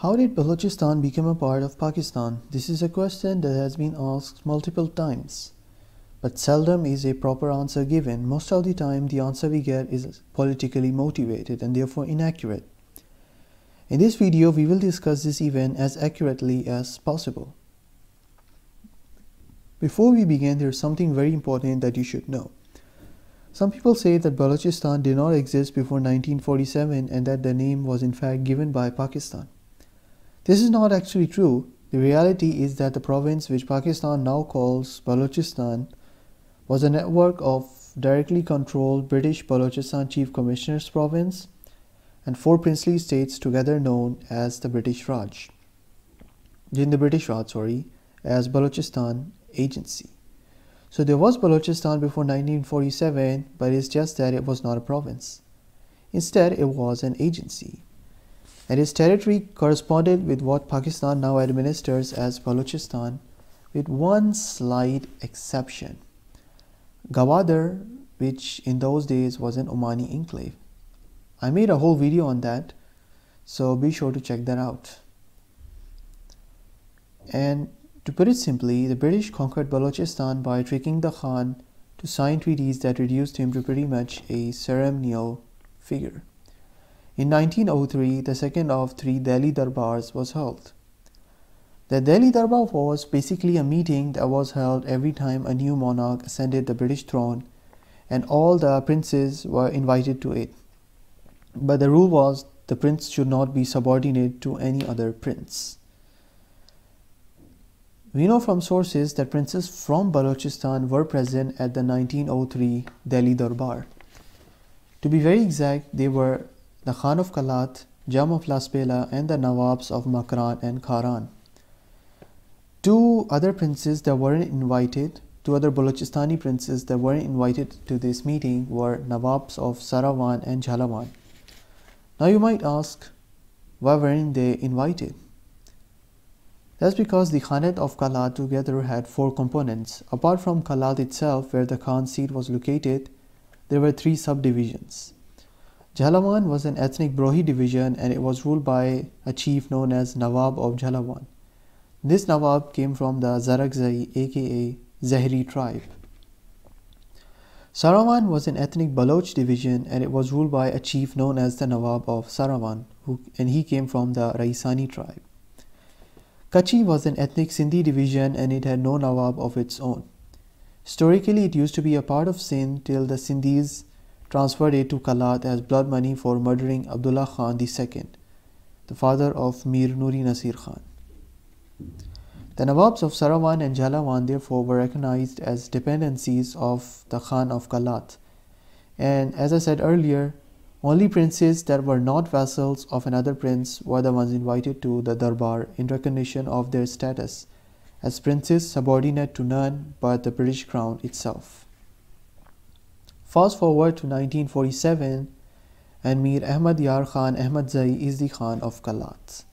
How did Balochistan become a part of Pakistan? This is a question that has been asked multiple times, but seldom is a proper answer given. Most of the time, the answer we get is politically motivated and therefore inaccurate. In this video, we will discuss this event as accurately as possible. Before we begin, there is something very important that you should know. Some people say that Balochistan did not exist before 1947 and that the name was in fact given by Pakistan. This is not actually true. The reality is that the province which Pakistan now calls Balochistan was a network of directly controlled British Balochistan Chief Commissioner's province and 4 princely states together known as the British Raj. In the British Raj, as Balochistan Agency. So there was Balochistan before 1947, but it's just that it was not a province. Instead, it was an agency. And its territory corresponded with what Pakistan now administers as Balochistan, with one slight exception. Gwadar, which in those days was an Omani enclave. I made a whole video on that, so be sure to check that out. And to put it simply, the British conquered Balochistan by tricking the Khan to sign treaties that reduced him to pretty much a ceremonial figure. In 1903, the second of 3 Delhi Darbars was held. The Delhi Darbar was basically a meeting that was held every time a new monarch ascended the British throne, and all the princes were invited to it. But the rule was the prince should not be subordinate to any other prince. We know from sources that princes from Balochistan were present at the 1903 Delhi Darbar. To be very exact, they were the Khan of Kalat, Jam of Lasbela, and the Nawabs of Makran and Kharan. 2 other princes that weren't invited, 2 other Balochistani princes that weren't invited to this meeting were Nawabs of Sarawan and Jhalawin. Now you might ask, why weren't they invited? That's because the Khanate of Kalat together had 4 components. Apart from Kalat itself, where the Khan seat was located, there were 3 subdivisions. Jhalawin was an ethnic Brohi division and it was ruled by a chief known as Nawab of Jhalawin. This Nawab came from the Zarakzai aka Zahiri tribe. Sarawan was an ethnic Baloch division and it was ruled by a chief known as the Nawab of Sarawan, and he came from the Raisani tribe. Kutty was an ethnic Sindhi division and it had no Nawab of its own. Historically, it used to be a part of Sindh till the Sindhis transferred it to Kalat as blood money for murdering Abdullah Khan II, the father of Mir Nuri Naseer Khan. The Nawabs of Sarawan and Jhalawin therefore were recognized as dependencies of the Khan of Kalat. And as I said earlier, only princes that were not vassals of another prince were the ones invited to the Darbar in recognition of their status as princes subordinate to none but the British crown itself. Fast forward to 1947 and Mir Ahmed Yar Khan Ahmadzai is the Khan of Kalat.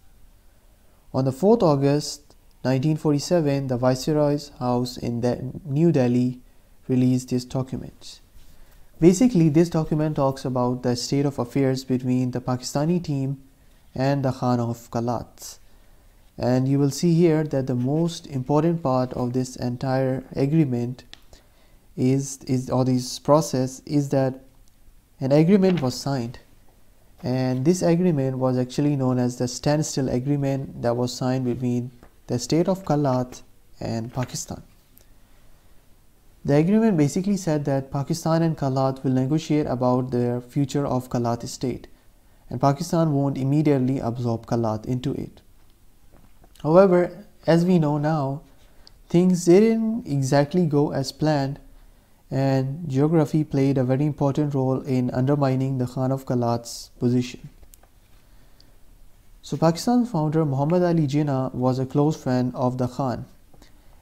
On the 4th August 1947, the Viceroy's house in New Delhi released this document. Basically, this document talks about the state of affairs between the Pakistani team and the Khan of Kalat. And you will see here that the most important part of this entire agreement this process is that an agreement was signed. And this agreement was actually known as the standstill agreement that was signed between the state of Kalat and Pakistan. The agreement basically said that Pakistan and Kalat will negotiate about the future of Kalat state, and Pakistan won't immediately absorb Kalat into it. However, as we know now, things didn't exactly go as planned, and geography played a very important role in undermining the Khan of Kalat's position. So Pakistan founder Muhammad Ali Jinnah was a close friend of the Khan,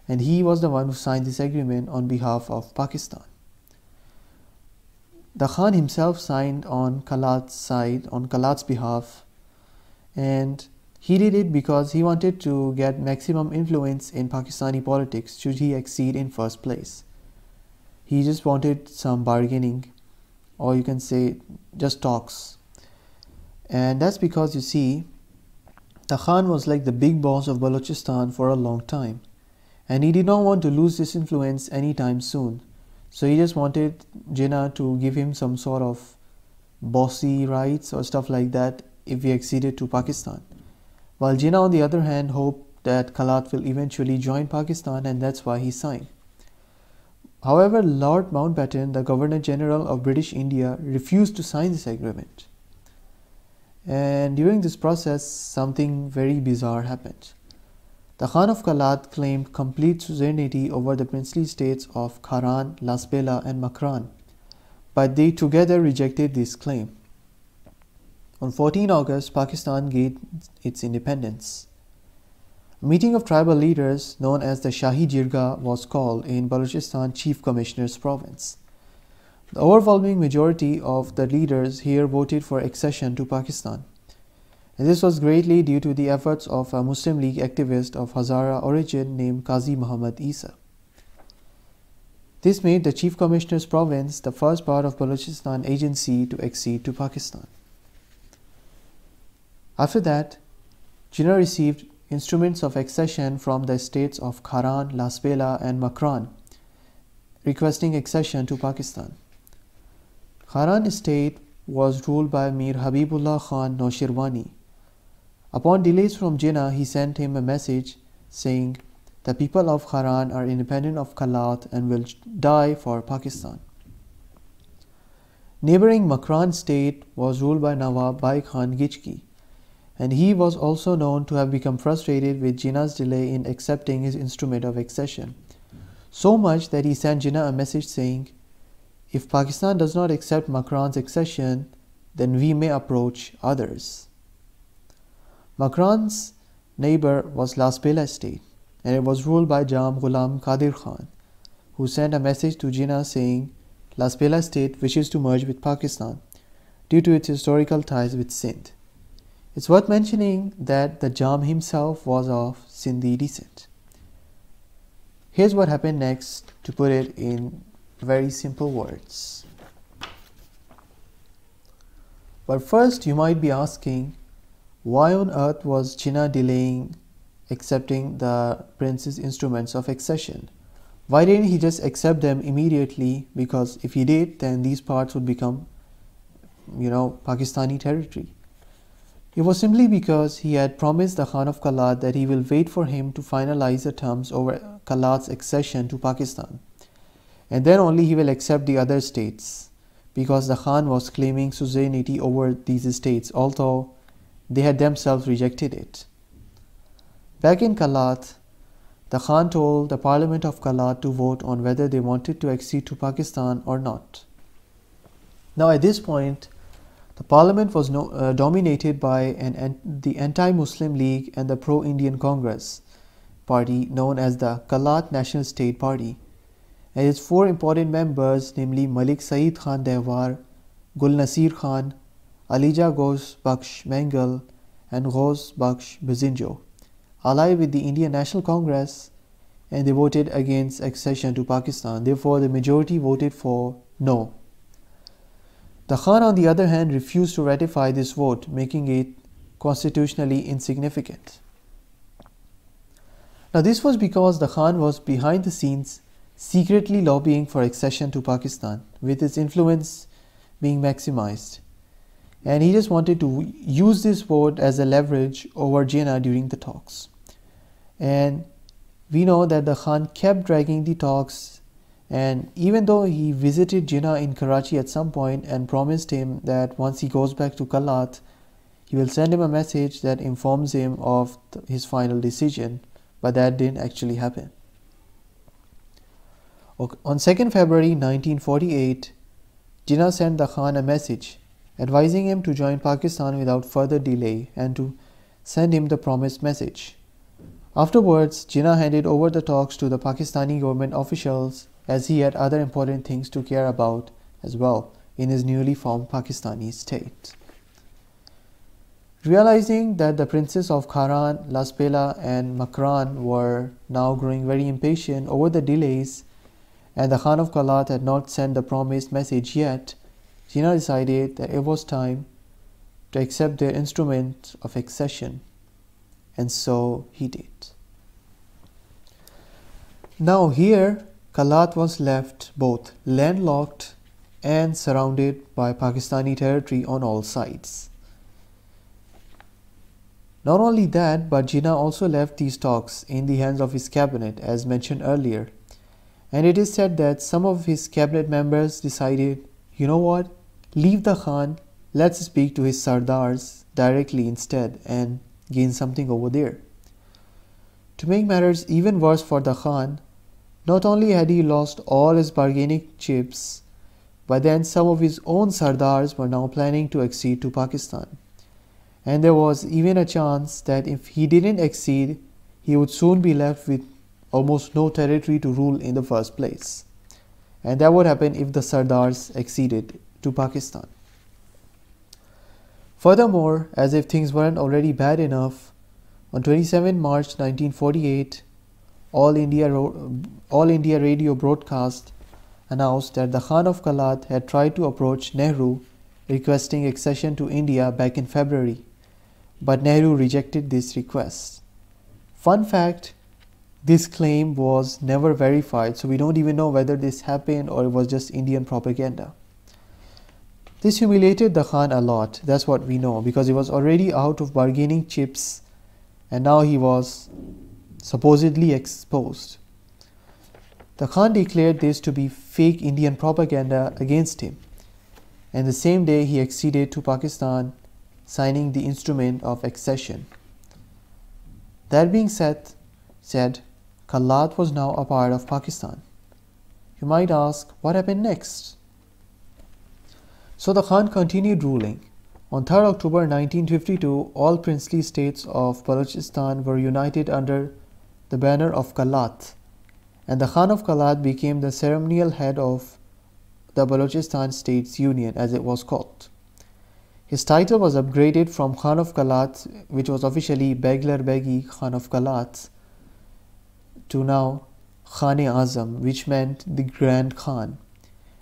and he was the one who signed this agreement on behalf of Pakistan. The Khan himself signed on Kalat's side, on Kalat's behalf, and he did it because he wanted to get maximum influence in Pakistani politics should he exceed in first place. He just wanted some bargaining, or you can say just talks. And that's because you see, The Khan was like the big boss of Balochistan for a long time, and he did not want to lose this influence anytime soon. So he just wanted Jinnah to give him some sort of bossy rights or stuff like that if he acceded to Pakistan. While Jinnah, on the other hand, hoped that Kalat will eventually join Pakistan, and that's why he signed. However, Lord Mountbatten, the Governor-General of British India, refused to sign this agreement. And during this process, something very bizarre happened. The Khan of Kalat claimed complete suzerainty over the princely states of Kharan, Lasbela and Makran, but they together rejected this claim. On 14 August, Pakistan gained its independence. A meeting of tribal leaders known as the Shahi Jirga was called in Balochistan Chief Commissioner's province. The overwhelming majority of the leaders here voted for accession to Pakistan, and this was greatly due to the efforts of a Muslim League activist of Hazara origin named Qazi Muhammad Isa. This made the Chief Commissioner's province the first part of Balochistan agency to accede to Pakistan. After that, Jinnah received instruments of accession from the states of Kharan, Lasbela and Makran, requesting accession to Pakistan. Kharan state was ruled by Mir Habibullah Khan Noshirwani. Upon delays from Jinnah, he sent him a message saying, "The people of Kharan are independent of Kalat and will die for Pakistan." Neighboring Makran state was ruled by Nawab Bai Khan Gichki, and he was also known to have become frustrated with Jinnah's delay in accepting his instrument of accession, so much that he sent Jinnah a message saying, "If Pakistan does not accept Makran's accession, then we may approach others." Makran's neighbor was Lasbela state, and it was ruled by Jam Ghulam Qadir Khan, who sent a message to Jinnah saying, "Lasbela state wishes to merge with Pakistan due to its historical ties with Sindh." It's worth mentioning that the Jam himself was of Sindhi descent. Here's what happened next, to put it in very simple words. But first, you might be asking, why on earth was Jinnah delaying accepting the prince's instruments of accession? Why didn't he just accept them immediately? Because if he did, then these parts would become, Pakistani territory. It was simply because he had promised the Khan of Kalat that he will wait for him to finalize the terms over Kalat's accession to Pakistan, and then only he will accept the other states, because the Khan was claiming suzerainty over these states, although they had themselves rejected it. Back in Kalat, the Khan told the Parliament of Kalat to vote on whether they wanted to accede to Pakistan or not. Now at this point, the Parliament was dominated by the Anti-Muslim League and the Pro-Indian Congress party known as the Kalat National State Party, and its four important members, namely Malik Sayyid Khan Dehwar, Gul Naseer Khan, Alija Ghous Buksh Mangal, and Ghous Buksh Bizenjo, allied with the Indian National Congress, and they voted against accession to Pakistan. Therefore, the majority voted for no. The Khan, on the other hand, refused to ratify this vote, making it constitutionally insignificant. Now, this was because the Khan was behind the scenes secretly lobbying for accession to Pakistan, with its influence being maximized. And he just wanted to use this vote as a leverage over Jinnah during the talks. And we know that the Khan kept dragging the talks, and even though he visited Jinnah in Karachi at some point and promised him that once he goes back to Kalat, he will send him a message that informs him of his final decision, but that didn't actually happen. On 2nd February 1948, Jinnah sent the Khan a message advising him to join Pakistan without further delay and to send him the promised message. Afterwards, Jinnah handed over the talks to the Pakistani government officials, as he had other important things to care about as well in his newly formed Pakistani state. Realizing that the princes of Kharan, Lasbela and Makran were now growing very impatient over the delays, and the Khan of Kalat had not sent the promised message yet, Jinnah decided that it was time to accept their instrument of accession. and so he did. Now here, Kalat was left both landlocked and surrounded by Pakistani territory on all sides. Not only that, but Jinnah also left these talks in the hands of his cabinet, as mentioned earlier. And it is said that some of his cabinet members decided, you know what, leave the Khan, let's speak to his Sardars directly instead and gain something over there. To make matters even worse for the Khan, not only had he lost all his bargaining chips, but then some of his own Sardars were now planning to accede to Pakistan. And there was even a chance that if he didn't accede, he would soon be left with almost no territory to rule in the first place. And that would happen if the Sardars acceded to Pakistan. Furthermore, as if things weren't already bad enough, on 27 March 1948, All India radio broadcast announced that the Khan of Kalat had tried to approach Nehru requesting accession to India back in February, but Nehru rejected this request. Fun fact, this claim was never verified, so we don't even know whether this happened or it was just Indian propaganda. This humiliated the Khan a lot, that's what we know, because he was already out of bargaining chips and now he was supposedly exposed. The Khan declared this to be fake Indian propaganda against him, and the same day he acceded to Pakistan, signing the instrument of accession. That being said, Kalat was now a part of Pakistan. You might ask, what happened next? So the Khan continued ruling. On 3rd October 1952, all princely states of Balochistan were united under the banner of Kalat, and the Khan of Kalat became the ceremonial head of the Balochistan States Union, as it was called. His title was upgraded from Khan of Kalat, which was officially Beglar Begi Khan of Kalat, to now Khan-e-Azam, which meant the Grand Khan.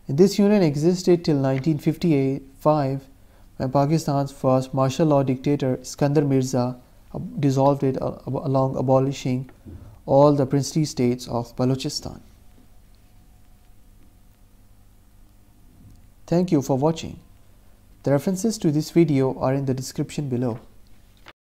And this union existed till 1955, when Pakistan's first martial law dictator Iskandar Mirza dissolved it along abolishing all the princely states of Balochistan. Thank you for watching. The references to this video are in the description below.